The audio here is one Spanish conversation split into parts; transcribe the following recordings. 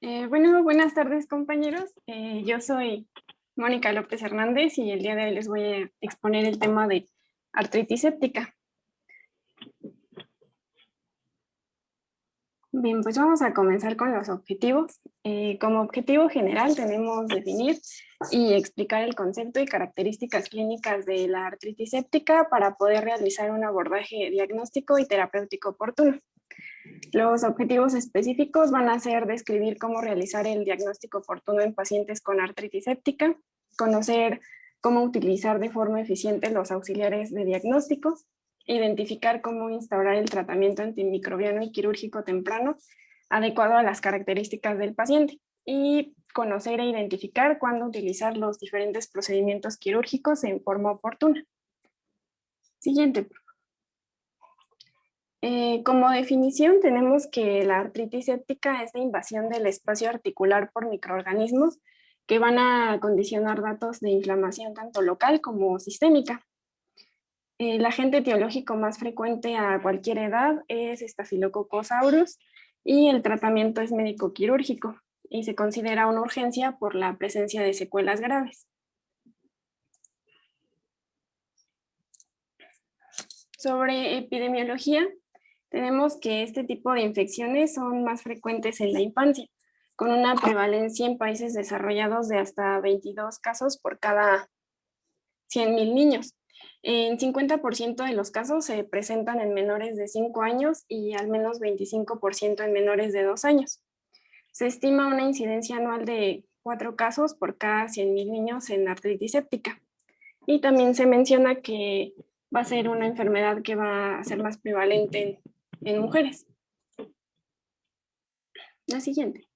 Buenas tardes, compañeros. Yo soy Mónica López Hernández y el día de hoy les voy a exponer el tema de artritis séptica. Bien, pues vamos a comenzar con los objetivos. Como objetivo general tenemos definir y explicar el concepto y características clínicas de la artritis séptica para poder realizar un abordaje diagnóstico y terapéutico oportuno. Los objetivos específicos van a ser describir cómo realizar el diagnóstico oportuno en pacientes con artritis séptica, conocer cómo utilizar de forma eficiente los auxiliares de diagnóstico, identificar cómo instaurar el tratamiento antimicrobiano y quirúrgico temprano adecuado a las características del paciente y conocer e identificar cuándo utilizar los diferentes procedimientos quirúrgicos en forma oportuna. Siguiente. Como definición tenemos que la artritis séptica es la invasión del espacio articular por microorganismos que van a condicionar datos de inflamación tanto local como sistémica. El agente etiológico más frecuente a cualquier edad es Staphylococcus aureus y el tratamiento es médico-quirúrgico y se considera una urgencia por la presencia de secuelas graves. Sobre epidemiología, tenemos que este tipo de infecciones son más frecuentes en la infancia, con una prevalencia en países desarrollados de hasta 22 casos por cada 100,000 niños. En 50% de los casos se presentan en menores de 5 años y al menos 25% en menores de 2 años. Se estima una incidencia anual de 4 casos por cada 100,000 niños en artritis séptica. Y también se menciona que va a ser una enfermedad que va a ser más prevalente en mujeres. La siguiente.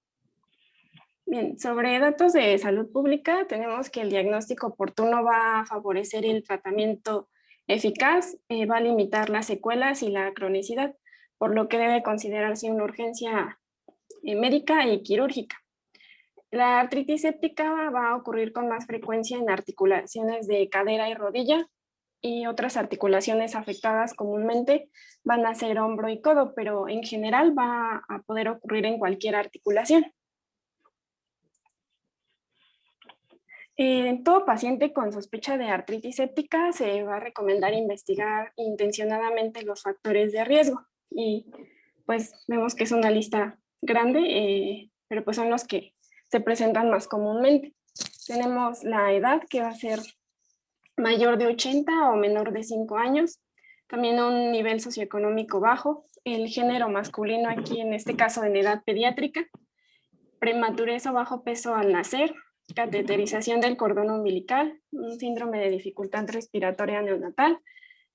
Bien, sobre datos de salud pública, tenemos que el diagnóstico oportuno va a favorecer el tratamiento eficaz, va a limitar las secuelas y la cronicidad, por lo que debe considerarse una urgencia médica y quirúrgica. La artritis séptica va a ocurrir con más frecuencia en articulaciones de cadera y rodilla, y otras articulaciones afectadas comúnmente van a ser hombro y codo, pero en general va a poder ocurrir en cualquier articulación. En todo paciente con sospecha de artritis séptica se va a recomendar investigar intencionadamente los factores de riesgo y pues vemos que es una lista grande, pero pues son los que se presentan más comúnmente. Tenemos la edad, que va a ser mayor de 80 o menor de 5 años, también un nivel socioeconómico bajo, el género masculino aquí en este caso en edad pediátrica, prematurez o bajo peso al nacer, cateterización del cordón umbilical, un síndrome de dificultad respiratoria neonatal,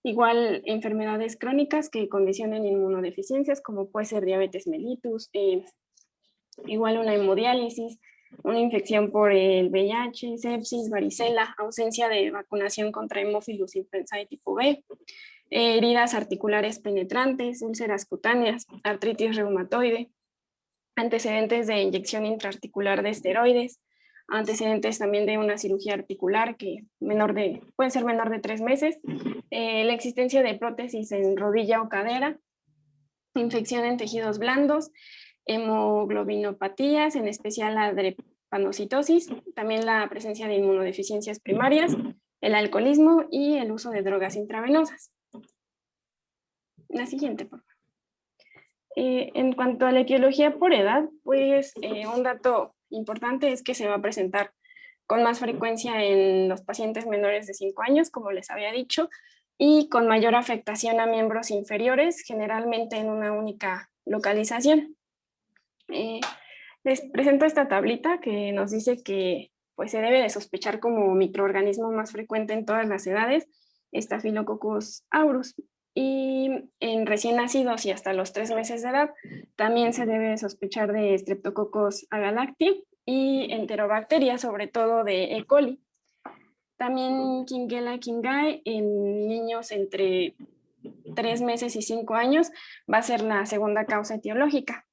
igual enfermedades crónicas que condicionen inmunodeficiencias como puede ser diabetes mellitus, igual una hemodiálisis, una infección por el VIH, sepsis, varicela, ausencia de vacunación contra Haemophilus influenzae tipo B, heridas articulares penetrantes, úlceras cutáneas, artritis reumatoide, antecedentes de inyección intraarticular de esteroides, antecedentes también de una cirugía articular que puede ser menor de 3 meses, la existencia de prótesis en rodilla o cadera, infección en tejidos blandos, hemoglobinopatías, en especial la drepanocitosis, también la presencia de inmunodeficiencias primarias, el alcoholismo y el uso de drogas intravenosas. La siguiente, por favor. En cuanto a la etiología por edad, pues un dato importante es que se va a presentar con más frecuencia en los pacientes menores de 5 años, como les había dicho, y con mayor afectación a miembros inferiores, generalmente en una única localización. Les presento esta tablita que nos dice que pues, se debe de sospechar como microorganismo más frecuente en todas las edades, Staphylococcus aureus. Y en recién nacidos y hasta los 3 meses de edad, también se debe sospechar de Streptococcus agalactiae y Enterobacteria, sobre todo de E. coli. También Shigella shingai en niños entre 3 meses y 5 años va a ser la segunda causa etiológica.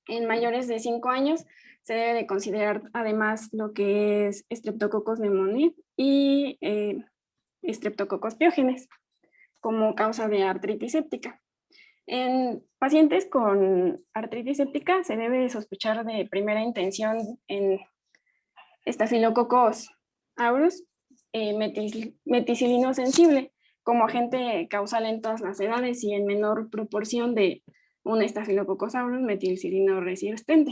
En mayores de 5 años se debe de considerar además lo que es Streptococcus pneumoniae y Streptococcus pyogenes como causa de artritis séptica. En pacientes con artritis séptica se debe sospechar de primera intención en Staphylococcus aureus meticilino sensible como agente causal en todas las edades y en menor proporción de un Staphylococcus aureus meticilino resistente.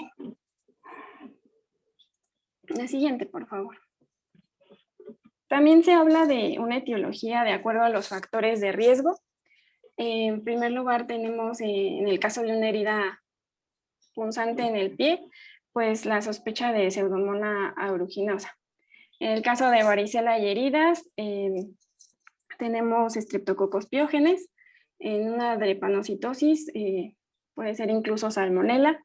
La siguiente, por favor. También se habla de una etiología de acuerdo a los factores de riesgo. En primer lugar, tenemos en el caso de una herida punzante en el pie, pues la sospecha de Pseudomonas aeruginosa. En el caso de varicela y heridas, tenemos Streptococcus pyogenes. En una drepanocitosis puede ser incluso Salmonella.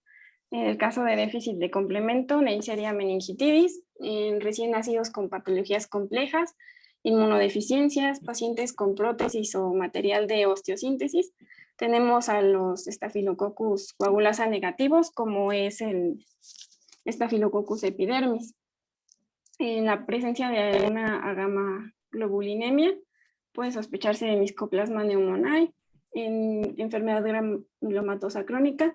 En el caso de déficit de complemento, Neisseria meningitidis. En recién nacidos con patologías complejas, inmunodeficiencias, pacientes con prótesis o material de osteosíntesis. Tenemos a los Staphylococcus coagulasa negativos, como es el Staphylococcus epidermis. En la presencia de una agamaglobulinemia puede sospecharse de Mycoplasma pneumoniae. En enfermedad granulomatosa crónica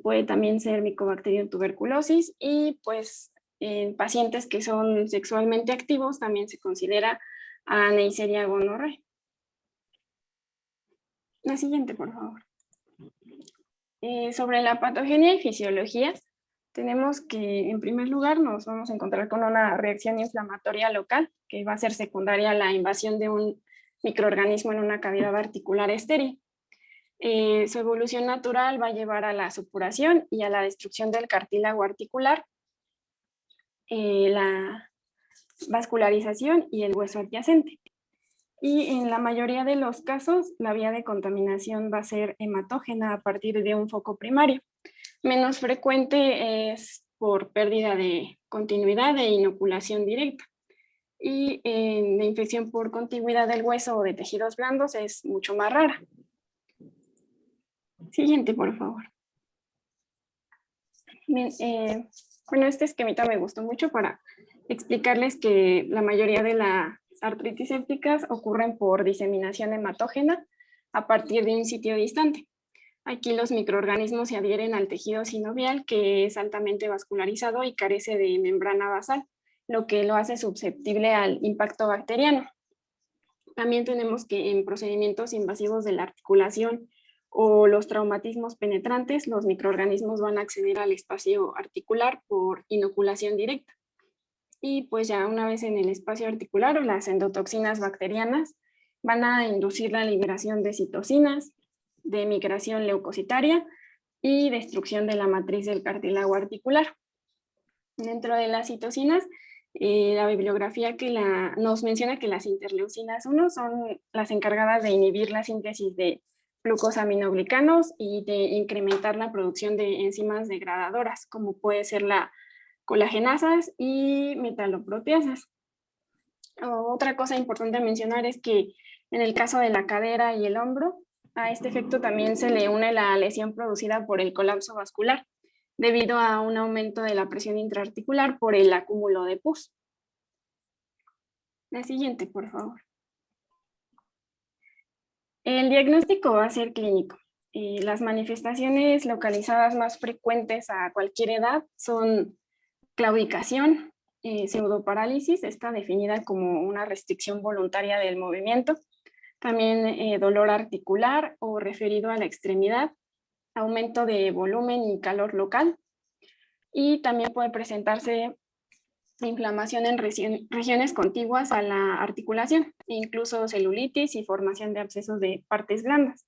puede también ser Mycobacterium tuberculosis, y pues en pacientes que son sexualmente activos también se considera a Neisseria gonorrhoeae. La siguiente, por favor. Sobre la patogenia y fisiología, tenemos que en primer lugar nos vamos a encontrar con una reacción inflamatoria local que va a ser secundaria a la invasión de un microorganismo en una cavidad articular estéril. Su evolución natural va a llevar a la supuración y a la destrucción del cartílago articular, la vascularización y el hueso adyacente. Y en la mayoría de los casos, la vía de contaminación va a ser hematógena a partir de un foco primario. Menos frecuente es por pérdida de continuidad e inoculación directa. Y la infección por continuidad del hueso o de tejidos blandos es mucho más rara. Siguiente, por favor. Bien, bueno, este esquemita me gustó mucho para explicarles que la mayoría de las artritis sépticas ocurren por diseminación hematógena a partir de un sitio distante. Aquí los microorganismos se adhieren al tejido sinovial, que es altamente vascularizado y carece de membrana basal, lo que lo hace susceptible al impacto bacteriano. También tenemos que en procedimientos invasivos de la articulación o los traumatismos penetrantes, los microorganismos van a acceder al espacio articular por inoculación directa. Y pues ya una vez en el espacio articular, las endotoxinas bacterianas van a inducir la liberación de citocinas, de migración leucocitaria y destrucción de la matriz del cartílago articular. Dentro de las citocinas, la bibliografía nos menciona que las interleucinas 1 son las encargadas de inhibir la síntesis de glucosaminoglicanos y de incrementar la producción de enzimas degradadoras, como puede ser la colagenasas y metaloproteasas. Otra cosa importante a mencionar es que en el caso de la cadera y el hombro, a este efecto también se le une la lesión producida por el colapso vascular, debido a un aumento de la presión intraarticular por el acúmulo de pus. La siguiente, por favor. El diagnóstico va a ser clínico. Las manifestaciones localizadas más frecuentes a cualquier edad son claudicación, pseudoparálisis, está definida como una restricción voluntaria del movimiento, también dolor articular o referido a la extremidad, aumento de volumen y calor local, y también puede presentarse inflamación en regiones contiguas a la articulación, incluso celulitis y formación de abscesos de partes blandas.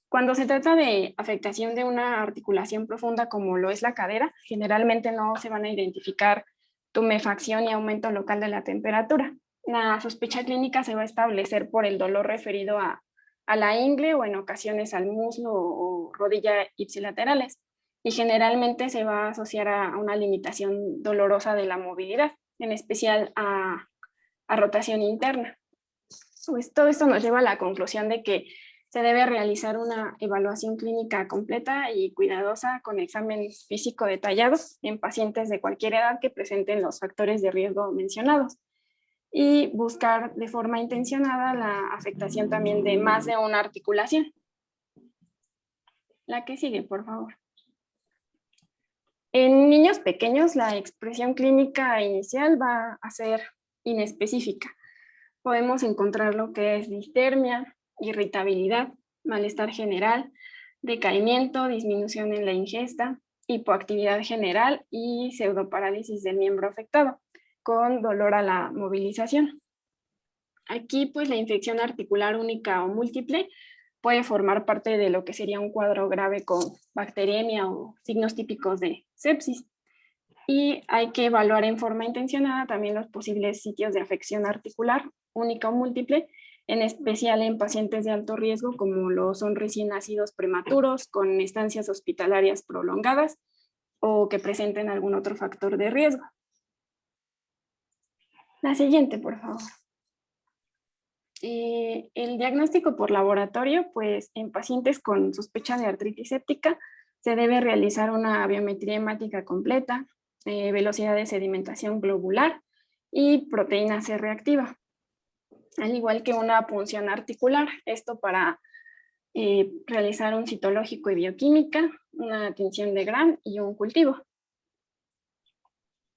Cuando se trata de afectación de una articulación profunda como lo es la cadera, generalmente no se van a identificar tumefacción y aumento local de la temperatura. La sospecha clínica se va a establecer por el dolor referido a la ingle o en ocasiones al muslo o rodilla ipsilaterales, y generalmente se va a asociar a una limitación dolorosa de la movilidad, en especial a rotación interna. Pues todo esto nos lleva a la conclusión de que se debe realizar una evaluación clínica completa y cuidadosa con examen físico detallado en pacientes de cualquier edad que presenten los factores de riesgo mencionados, y buscar de forma intencionada la afectación también de más de una articulación. La que sigue, por favor. En niños pequeños, la expresión clínica inicial va a ser inespecífica. Podemos encontrar lo que es distermia, irritabilidad, malestar general, decaimiento, disminución en la ingesta, hipoactividad general y pseudoparálisis del miembro afectado, con dolor a la movilización. Aquí, pues, la infección articular única o múltiple puede formar parte de lo que sería un cuadro grave con bacteriemia o signos típicos de sepsis. Y hay que evaluar en forma intencionada también los posibles sitios de afección articular única o múltiple, en especial en pacientes de alto riesgo como lo son recién nacidos prematuros con estancias hospitalarias prolongadas o que presenten algún otro factor de riesgo. La siguiente, por favor. El diagnóstico por laboratorio, pues en pacientes con sospecha de artritis séptica se debe realizar una biometría hemática completa, velocidad de sedimentación globular y proteína C reactiva, al igual que una punción articular, esto para realizar un citológico y bioquímica, una tinción de Gram y un cultivo.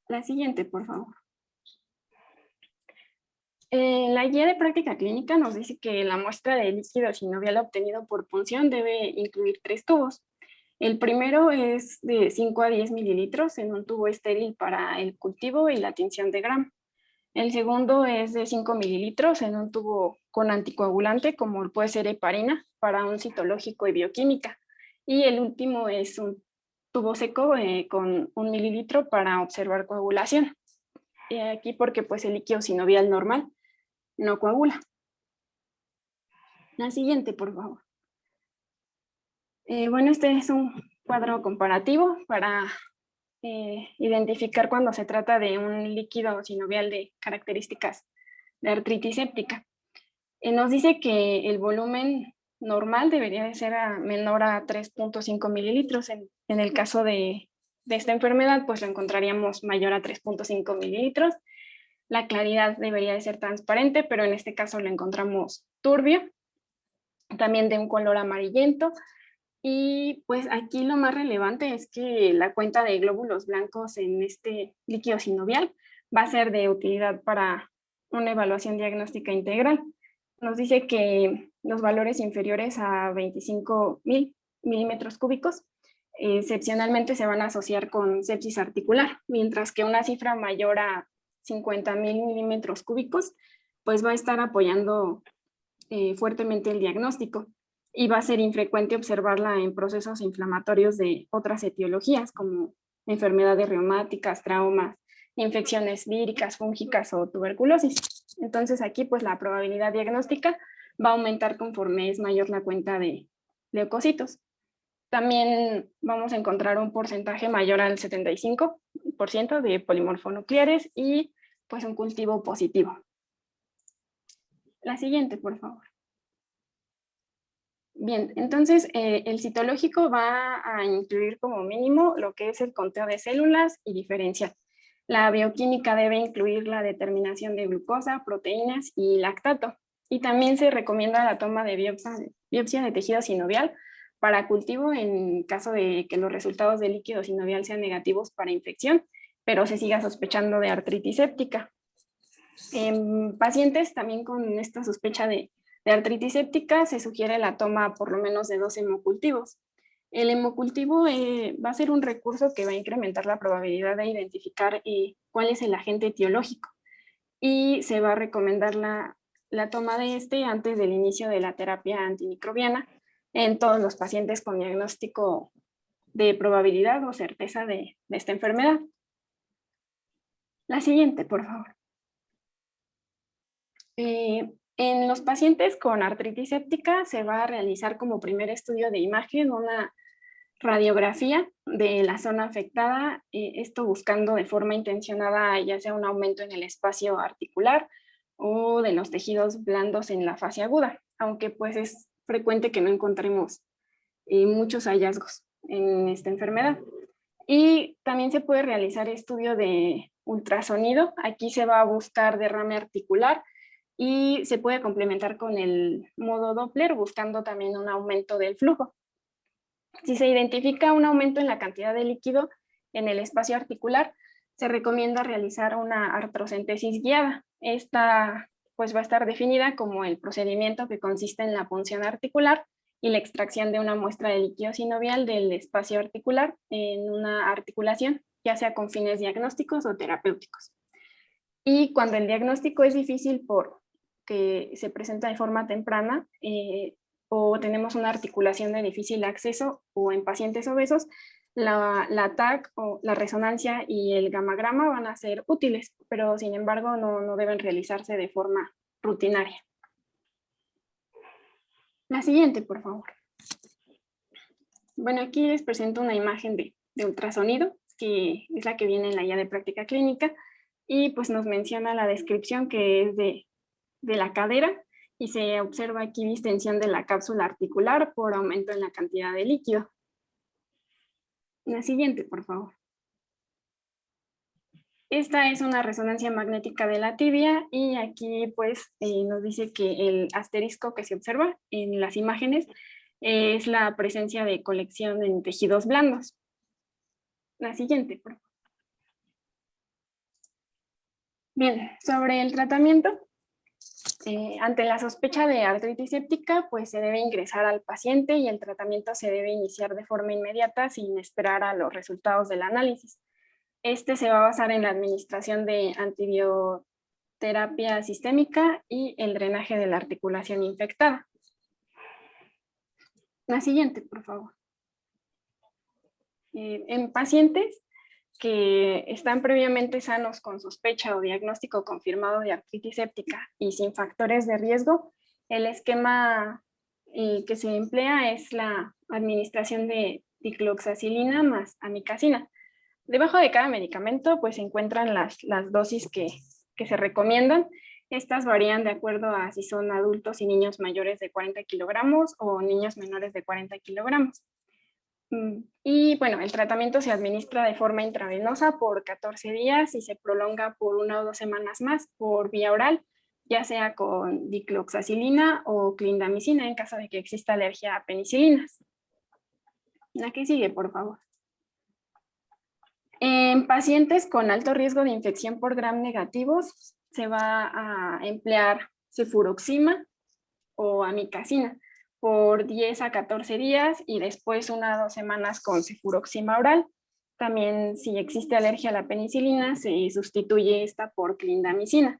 La siguiente, por favor. La guía de práctica clínica nos dice que la muestra de líquido sinovial obtenido por punción debe incluir 3 tubos. El primero es de 5 a 10 mililitros en un tubo estéril para el cultivo y la tinción de Gram. El segundo es de 5 mililitros en un tubo con anticoagulante, como puede ser heparina, para un citológico y bioquímica. Y el último es un tubo seco con 1 mililitro para observar coagulación. Y aquí porque pues el líquido sinovial normal no coagula. La siguiente, por favor. Bueno, este es un cuadro comparativo para identificar cuando se trata de un líquido sinovial de características de artritis séptica. Nos dice que el volumen normal debería de ser menor a 3.5 mililitros. En el caso de esta enfermedad, pues lo encontraríamos mayor a 3.5 mililitros. La claridad debería de ser transparente, pero en este caso lo encontramos turbio, también de un color amarillento. Y pues aquí lo más relevante es que la cuenta de glóbulos blancos en este líquido sinovial va a ser de utilidad para una evaluación diagnóstica integral. Nos dice que los valores inferiores a 25.000 milímetros cúbicos excepcionalmente se van a asociar con sepsis articular, mientras que una cifra mayor a 50.000 milímetros cúbicos pues va a estar apoyando fuertemente el diagnóstico y va a ser infrecuente observarla en procesos inflamatorios de otras etiologías como enfermedades reumáticas, traumas, infecciones víricas, fúngicas o tuberculosis. Entonces aquí pues la probabilidad diagnóstica va a aumentar conforme es mayor la cuenta de leucocitos. También vamos a encontrar un porcentaje mayor al 75% de polimorfonucleares y pues un cultivo positivo. La siguiente, por favor. Bien, entonces el citológico va a incluir como mínimo lo que es el conteo de células y diferencial. La bioquímica debe incluir la determinación de glucosa, proteínas y lactato. Y también se recomienda la toma de biopsia de tejido sinovial para cultivo en caso de que los resultados del líquido sinovial sean negativos para infección, pero se siga sospechando de artritis séptica. En pacientes también con esta sospecha de artritis séptica se sugiere la toma por lo menos de 2 hemocultivos. El hemocultivo va a ser un recurso que va a incrementar la probabilidad de identificar cuál es el agente etiológico y se va a recomendar la toma de este antes del inicio de la terapia antimicrobiana en todos los pacientes con diagnóstico de probabilidad o certeza de esta enfermedad. La siguiente, por favor. En los pacientes con artritis séptica se va a realizar como primer estudio de imagen una radiografía de la zona afectada, esto buscando de forma intencionada ya sea un aumento en el espacio articular o de los tejidos blandos en la fase aguda, aunque pues es frecuente que no encontremos muchos hallazgos en esta enfermedad. Y también se puede realizar estudio de ultrasonido, aquí se va a buscar derrame articular y se puede complementar con el modo Doppler buscando también un aumento del flujo. Si se identifica un aumento en la cantidad de líquido en el espacio articular, se recomienda realizar una artrocentesis guiada. Esta pues va a estar definida como el procedimiento que consiste en la punción articular y la extracción de una muestra de líquido sinovial del espacio articular en una articulación, ya sea con fines diagnósticos o terapéuticos. Y cuando el diagnóstico es difícil porque se presenta de forma temprana o tenemos una articulación de difícil acceso o en pacientes obesos, la TAC o la resonancia y el gamagrama van a ser útiles, pero sin embargo no deben realizarse de forma rutinaria. La siguiente, por favor. Bueno, aquí les presento una imagen de ultrasonido, que es la que viene en la guía de práctica clínica, y pues nos menciona la descripción que es de la cadera, y se observa aquí distensión de la cápsula articular por aumento en la cantidad de líquido. La siguiente, por favor. Esta es una resonancia magnética de la tibia y aquí pues nos dice que el asterisco que se observa en las imágenes es la presencia de colección en tejidos blandos. La siguiente, por favor. Bien, sobre el tratamiento, ante la sospecha de artritis séptica, pues se debe ingresar al paciente y el tratamiento se debe iniciar de forma inmediata sin esperar a los resultados del análisis. Este se va a basar en la administración de antibioterapia sistémica y el drenaje de la articulación infectada. La siguiente, por favor. En pacientes que están previamente sanos con sospecha o diagnóstico confirmado de artritis séptica y sin factores de riesgo, el esquema que se emplea es la administración de dicloxacilina más amikacina. Debajo de cada medicamento pues se encuentran las dosis que se recomiendan. Estas varían de acuerdo a si son adultos y niños mayores de 40 kilogramos o niños menores de 40 kilogramos. Y bueno, el tratamiento se administra de forma intravenosa por 14 días y se prolonga por 1 o 2 semanas más por vía oral, ya sea con dicloxacilina o clindamicina en caso de que exista alergia a penicilinas. La que sigue, por favor. En pacientes con alto riesgo de infección por gram negativos se va a emplear cefuroxima o amikacina por 10 a 14 días y después 1 a 2 semanas con cefuroxima oral. También si existe alergia a la penicilina se sustituye esta por clindamicina.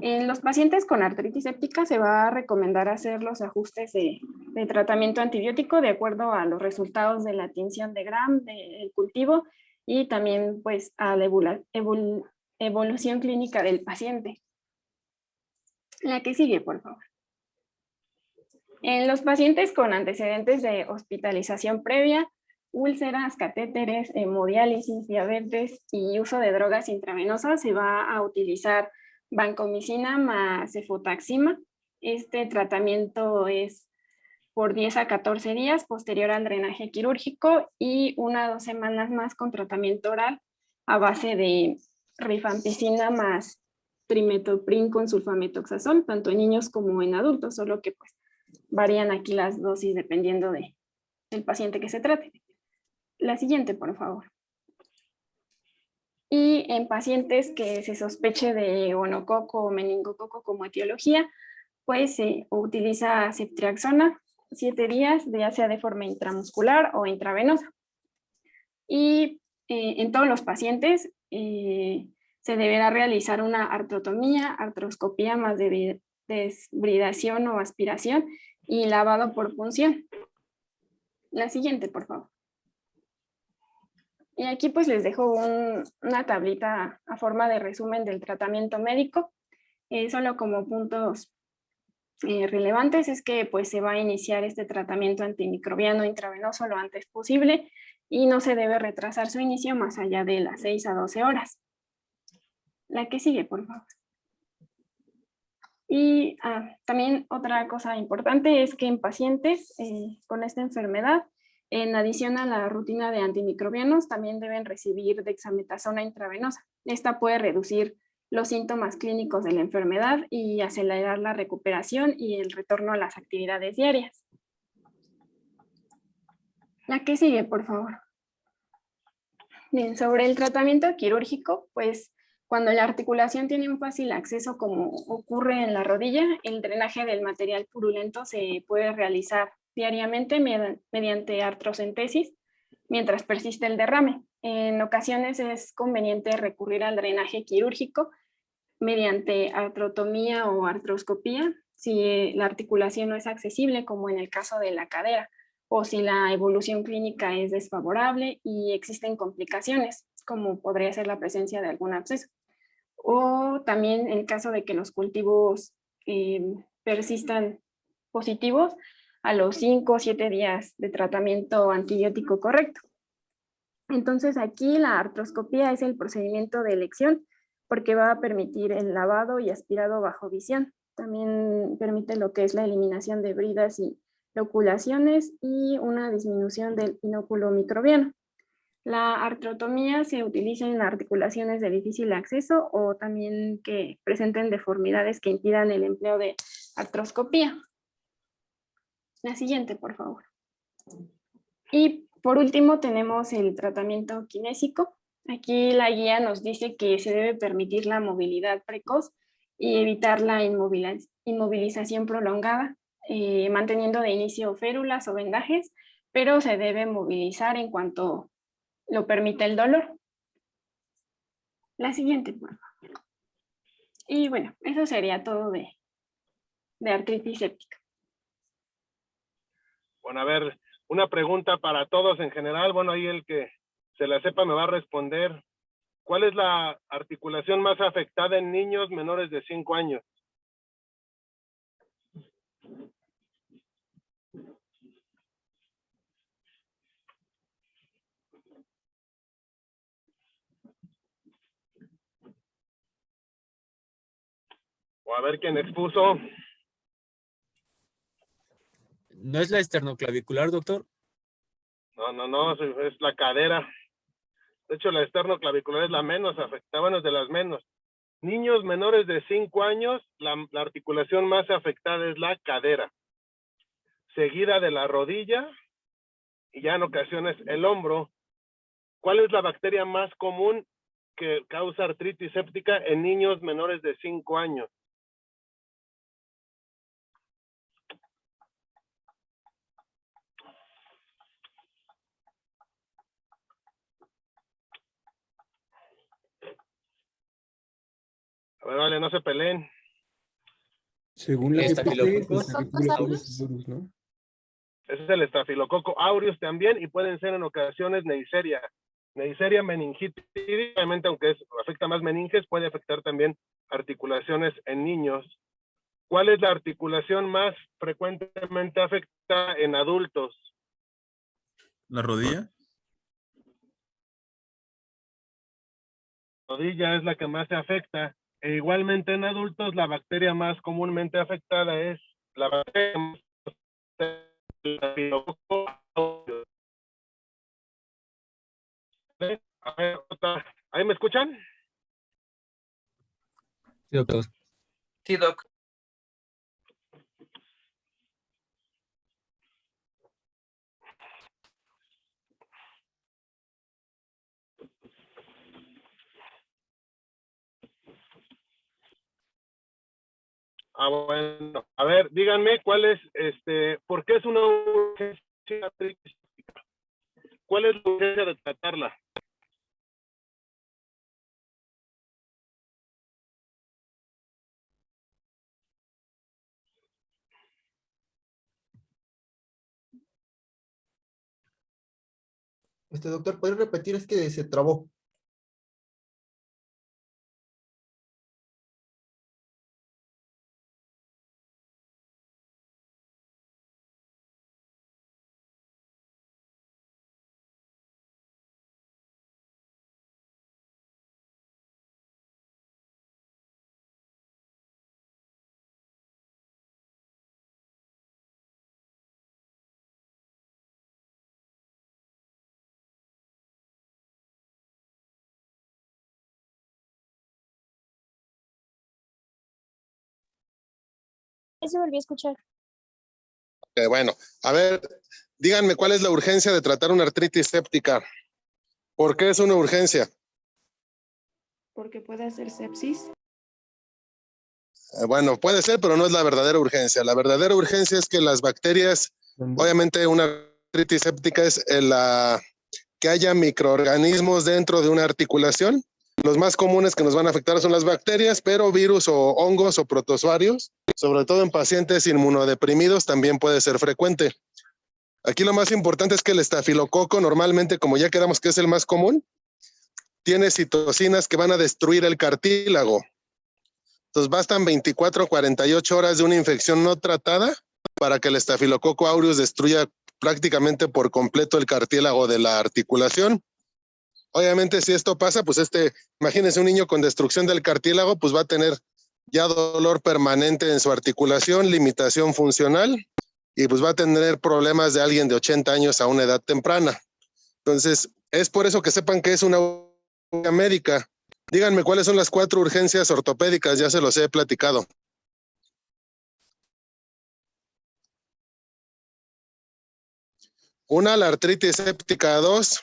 En los pacientes con artritis séptica se va a recomendar hacer los ajustes de tratamiento antibiótico de acuerdo a los resultados de la tinción de gram del cultivo y también pues a la evolución clínica del paciente. La que sigue, por favor. En los pacientes con antecedentes de hospitalización previa, úlceras, catéteres, hemodiálisis, diabetes y uso de drogas intravenosas, se va a utilizar vancomicina más cefotaxima. Este tratamiento es por 10 a 14 días posterior al drenaje quirúrgico y 1 a 2 semanas más con tratamiento oral a base de rifampicina más trimetoprim con sulfametoxazol, tanto en niños como en adultos, solo que pues varían aquí las dosis dependiendo del paciente que se trate. La siguiente, por favor. Y en pacientes que se sospeche de gonococo o meningococo como etiología, pues se utiliza ceftriaxona 7 días, ya sea de forma intramuscular o intravenosa. Y en todos los pacientes se deberá realizar una artrotomía, artroscopía más de desbridación o aspiración y lavado por punción. La siguiente, por favor. Y aquí pues les dejo una tablita a forma de resumen del tratamiento médico. Solo como puntos relevantes es que pues se va a iniciar este tratamiento antimicrobiano intravenoso lo antes posible y no se debe retrasar su inicio más allá de las 6 a 12 horas. La que sigue, por favor. Y también otra cosa importante es que en pacientes con esta enfermedad, en adición a la rutina de antimicrobianos, también deben recibir dexametasona intravenosa. Esta puede reducir los síntomas clínicos de la enfermedad y acelerar la recuperación y el retorno a las actividades diarias. La que sigue, por favor. Bien, sobre el tratamiento quirúrgico, pues cuando la articulación tiene un fácil acceso como ocurre en la rodilla, el drenaje del material purulento se puede realizar diariamente mediante artrocentesis mientras persiste el derrame. En ocasiones es conveniente recurrir al drenaje quirúrgico mediante artrotomía o artroscopía si la articulación no es accesible, como en el caso de la cadera, o si la evolución clínica es desfavorable y existen complicaciones, como podría ser la presencia de algún absceso. O también en caso de que los cultivos persistan positivos a los 5 o 7 días de tratamiento antibiótico correcto. Entonces aquí la artroscopía es el procedimiento de elección porque va a permitir el lavado y aspirado bajo visión. También permite lo que es la eliminación de bridas y loculaciones y una disminución del inóculo microbiano. La artrotomía se utiliza en articulaciones de difícil acceso o también que presenten deformidades que impidan el empleo de artroscopía. La siguiente, por favor. Y por último tenemos el tratamiento kinésico. Aquí la guía nos dice que se debe permitir la movilidad precoz y evitar la inmovilización prolongada, manteniendo de inicio férulas o vendajes, pero se debe movilizar en cuanto lo permite el dolor. La siguiente, por favor. Y bueno, eso sería todo de artritis séptica. Bueno, a ver, una pregunta para todos en general. Bueno, ahí el que se la sepa me va a responder. ¿Cuál es la articulación más afectada en niños menores de 5 años? O a ver quién expuso. ¿No es la esternoclavicular, doctor? No, es la cadera. De hecho, la esternoclavicular es la menos afectada, bueno, es de las menos. Niños menores de 5 años, la articulación más afectada es la cadera, seguida de la rodilla y ya en ocasiones el hombro. ¿Cuál es la bacteria más común que causa artritis séptica en niños menores de 5 años? A ver, vale, no se peleen. Según la GPT, ¿Estafilococos? Staphylococcus aureus, ¿no? Ese es el estafilococo aureus también y pueden ser en ocasiones Neisseria. Neisseria meningitis, obviamente aunque afecta más meninges, puede afectar también articulaciones en niños. ¿Cuál es la articulación más frecuentemente afectada en adultos? ¿La rodilla? La rodilla es la que más se afecta. E igualmente en adultos, la bacteria más comúnmente afectada es la bacteria más Staphylococcus aureus. A ver, ¿ahí me escuchan? Sí, doctor. Sí, doc. Bueno, a ver, díganme cuál es, ¿por qué es una urgencia artritis? ¿Cuál es la urgencia de tratarla? Doctor, ¿puede repetir? Es que se trabó. Se volvió a escuchar. Bueno, a ver, Díganme cuál es la urgencia de tratar una artritis séptica. ¿Por qué es una urgencia? Porque puede hacer sepsis. Bueno, puede ser, pero no es la verdadera urgencia. La verdadera urgencia es que las bacterias, obviamente una artritis séptica es que haya microorganismos dentro de una articulación. Los más comunes que nos van a afectar son las bacterias, pero virus o hongos o protozoarios, sobre todo en pacientes inmunodeprimidos, también puede ser frecuente. Aquí lo más importante es que el estafilococo, normalmente, como ya quedamos que es el más común, tiene citocinas que van a destruir el cartílago. Entonces bastan 24 o 48 horas de una infección no tratada para que el estafilococo aureus destruya prácticamente por completo el cartílago de la articulación. Obviamente, si esto pasa, pues imagínense un niño con destrucción del cartílago, pues va a tener ya dolor permanente en su articulación, limitación funcional, y pues va a tener problemas de alguien de 80 años a una edad temprana. Entonces, es por eso que sepan que es una urgencia médica. Díganme cuáles son las 4 urgencias ortopédicas, ya se los he platicado. Una, la artritis séptica. 2,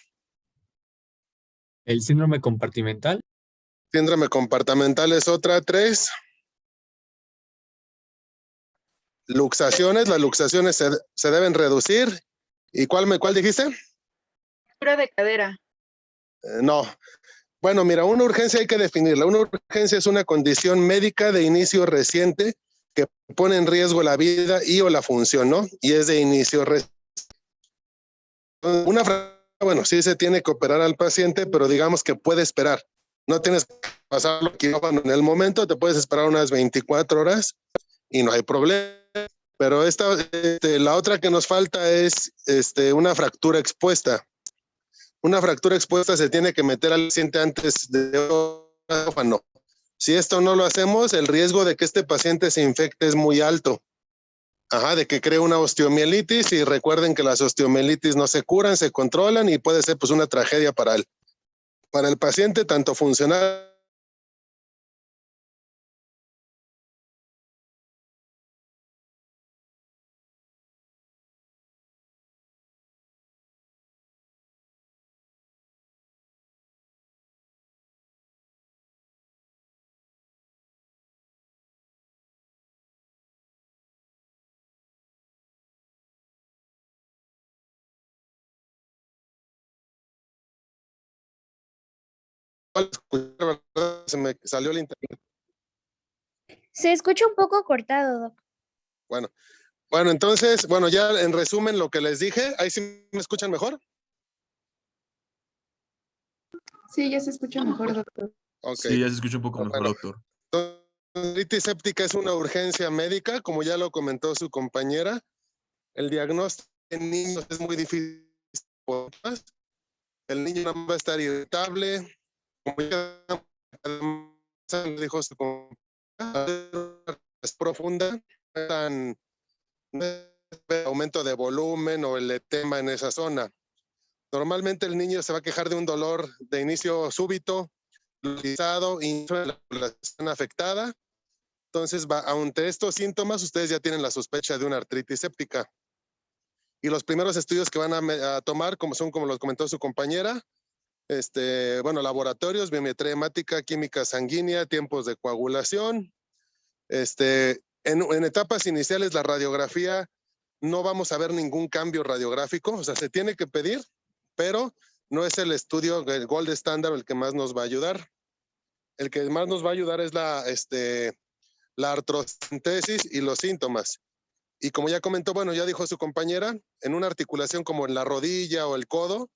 El síndrome compartimental. síndrome compartimental es otra. 3, luxaciones. Las luxaciones se deben reducir. ¿Y cuál dijiste? Fractura de cadera. No. Bueno, mira, una urgencia hay que definirla. Una urgencia es una condición médica de inicio reciente que pone en riesgo la vida y o la función, ¿no? Y es de inicio reciente. Bueno, sí se tiene que operar al paciente, pero digamos que puede esperar. No tienes que pasarlo al quirófano en el momento, te puedes esperar unas 24 horas y no hay problema. Pero la otra que nos falta es una fractura expuesta. Una fractura expuesta se tiene que meter al paciente antes de quirófano. Si esto no lo hacemos, el riesgo de que este paciente se infecte es muy alto. De que cree una osteomielitis, y recuerden que las osteomielitis no se curan, se controlan y puede ser pues una tragedia para el paciente, tanto funcional. Se me salió el internet. Se escucha un poco cortado, Doc. Bueno, entonces, ya en resumen lo que les dije, ¿ahí sí me escuchan mejor? Sí, ya se escucha mejor, doctor. Okay. Sí, ya se escucha un poco mejor, doctor. La artritis séptica es una urgencia médica, como ya lo comentó su compañera. El diagnóstico en niños es muy difícil. El niño no va a estar irritable, como ya dijo su compañera, es profunda, no es aumento de volumen o el edema en esa zona. Normalmente el niño se va a quejar de un dolor de inicio súbito, localizado y la población afectada. Entonces, ante estos síntomas, ustedes ya tienen la sospecha de una artritis séptica. Y los primeros estudios que van a tomar, como los comentó su compañera, laboratorios, biometría hemática, química sanguínea, tiempos de coagulación. En etapas iniciales, la radiografía, no vamos a ver ningún cambio radiográfico, o sea, se tiene que pedir, pero no es el estudio, el gold standard, el que más nos va a ayudar. El que más nos va a ayudar es la artrocentesis y los síntomas. Y como ya comentó, ya dijo su compañera, en una articulación como en la rodilla o el codo,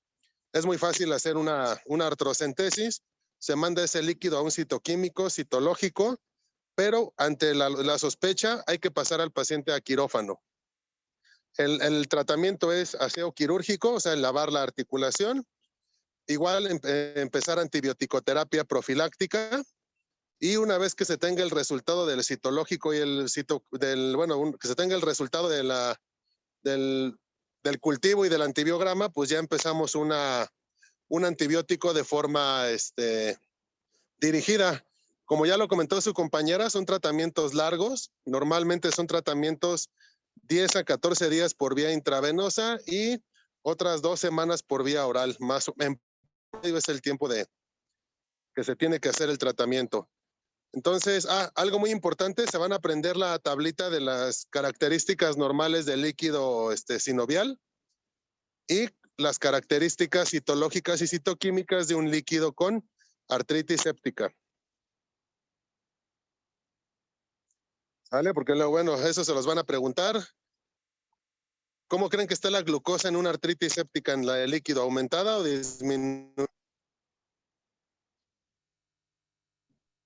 es muy fácil hacer una artrocentesis. Se manda ese líquido a un citoquímico, citológico, pero ante la sospecha hay que pasar al paciente a quirófano. El tratamiento es aseo quirúrgico, o sea, lavar la articulación. Igual empezar antibioticoterapia profiláctica. Y una vez que se tenga el resultado del citológico y que se tenga el resultado del cultivo y del antibiograma, pues ya empezamos un antibiótico de forma dirigida. Como ya lo comentó su compañera, son tratamientos largos. Normalmente son tratamientos 10 a 14 días por vía intravenosa y otras 2 semanas por vía oral. Más en promedio es el tiempo que se tiene que hacer el tratamiento. Entonces, algo muy importante, se van a aprender la tablita de las características normales del líquido sinovial y las características citológicas y citoquímicas de un líquido con artritis séptica. ¿Vale? Porque bueno, eso se los van a preguntar. ¿Cómo creen que está la glucosa en una artritis séptica en la de líquido? ¿Aumentada o disminuida?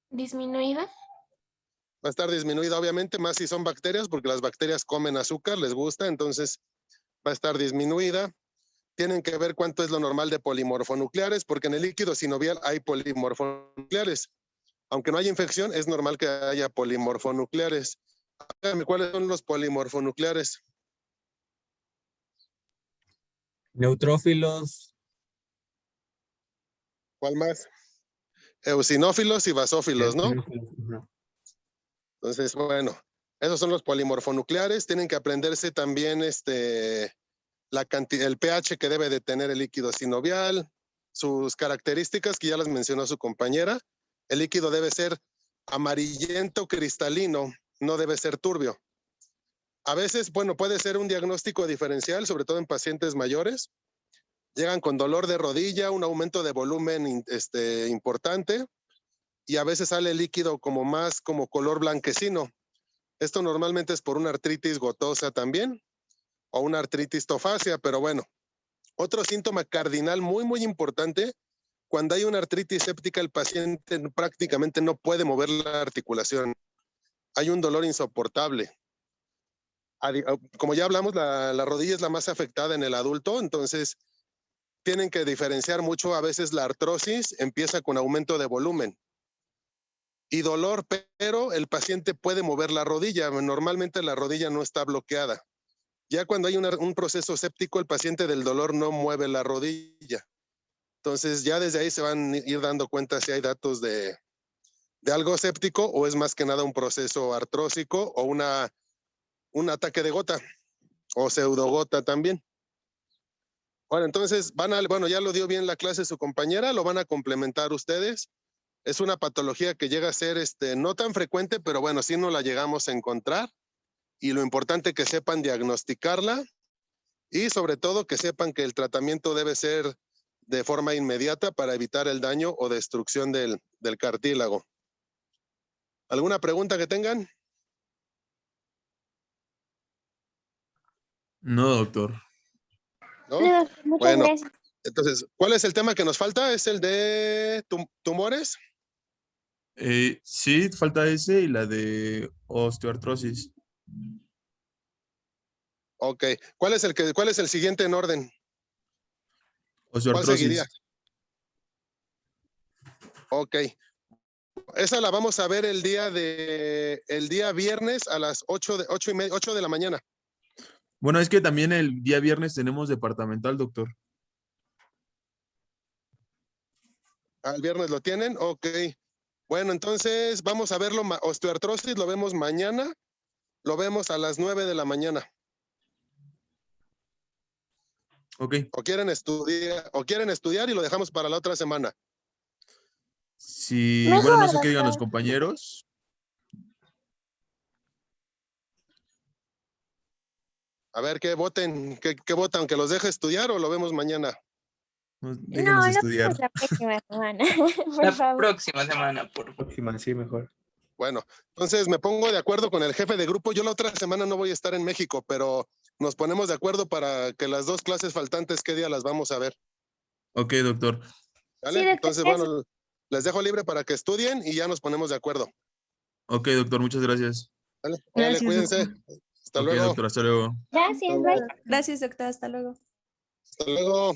¿Disminuida? Va a estar disminuida, obviamente, más si son bacterias, porque las bacterias comen azúcar, les gusta, entonces va a estar disminuida. Tienen que ver cuánto es lo normal de polimorfonucleares, porque en el líquido sinovial hay polimorfonucleares. Aunque no haya infección, es normal que haya polimorfonucleares. ¿Cuáles son los polimorfonucleares? Neutrófilos. ¿Cuál más? Eosinófilos y basófilos, ¿no? Ajá. Entonces, bueno, esos son los polimorfonucleares. Tienen que aprenderse también el pH que debe de tener el líquido sinovial, sus características que ya las mencionó su compañera. El líquido debe ser amarillento cristalino, no debe ser turbio. A veces, bueno, puede ser un diagnóstico diferencial, sobre todo en pacientes mayores. Llegan con dolor de rodilla, un aumento de volumen importante, y a veces sale líquido como color blanquecino. Esto normalmente es por una artritis gotosa también, o una artritis tofácea, pero bueno. Otro síntoma cardinal muy, muy importante, cuando hay una artritis séptica, el paciente prácticamente no puede mover la articulación. Hay un dolor insoportable. Como ya hablamos, la rodilla es la más afectada en el adulto, entonces tienen que diferenciar mucho. A veces la artrosis empieza con aumento de volumen y dolor, pero el paciente puede mover la rodilla. Normalmente la rodilla no está bloqueada. Ya cuando hay un proceso séptico, el paciente del dolor no mueve la rodilla. Entonces ya desde ahí se van a ir dando cuenta si hay datos de algo séptico o es más que nada un proceso artrósico o un ataque de gota o pseudogota también. Bueno, entonces bueno, ya lo dio bien la clase su compañera, lo van a complementar ustedes. Es una patología que llega a ser no tan frecuente, pero bueno, sí no la llegamos a encontrar. Y lo importante es que sepan diagnosticarla y sobre todo que sepan que el tratamiento debe ser de forma inmediata para evitar el daño o destrucción del cartílago. ¿Alguna pregunta que tengan? No, doctor. ¿No? No, muchas Bueno, gracias. entonces, ¿cuál es el tema que nos falta? ¿Es el de tumores? Sí, falta ese y la de osteoartrosis. Ok. ¿Cuál es el siguiente en orden? ¿Cuál seguiría? Osteoartrosis. Ok. Esa la vamos a ver el día viernes a las 8 de la mañana. Bueno, es que también el día viernes tenemos departamental, doctor. ¿El viernes lo tienen? Ok. Bueno, entonces vamos a verlo. Osteoartrosis lo vemos mañana. Lo vemos a las 9 de la mañana. Ok. ¿O quieren estudiar y lo dejamos para la otra semana? Sí, Mejor, bueno, no sé qué digan los doctor. compañeros. A ver, ¿qué voten? ¿Qué votan? ¿Que los deje estudiar o lo vemos mañana? Déjenos No, lo estudiar. vemos la próxima semana. Por La favor. próxima semana, por favor. Próxima, sí, mejor. Bueno, entonces me pongo de acuerdo con el jefe de grupo. Yo la otra semana no voy a estar en México, pero nos ponemos de acuerdo para que las 2 clases faltantes, ¿qué día las vamos a ver? Ok, doctor. ¿Vale? Sí, doctor, Entonces, gracias. bueno, les dejo libre para que estudien y ya nos ponemos de acuerdo. Ok, doctor, muchas gracias. ¿Vale? Gracias, Cuídense. doctor. Hasta Ok, luego. doctor, hasta luego. Gracias, bye. Gracias, doctor. Hasta luego. Hasta luego.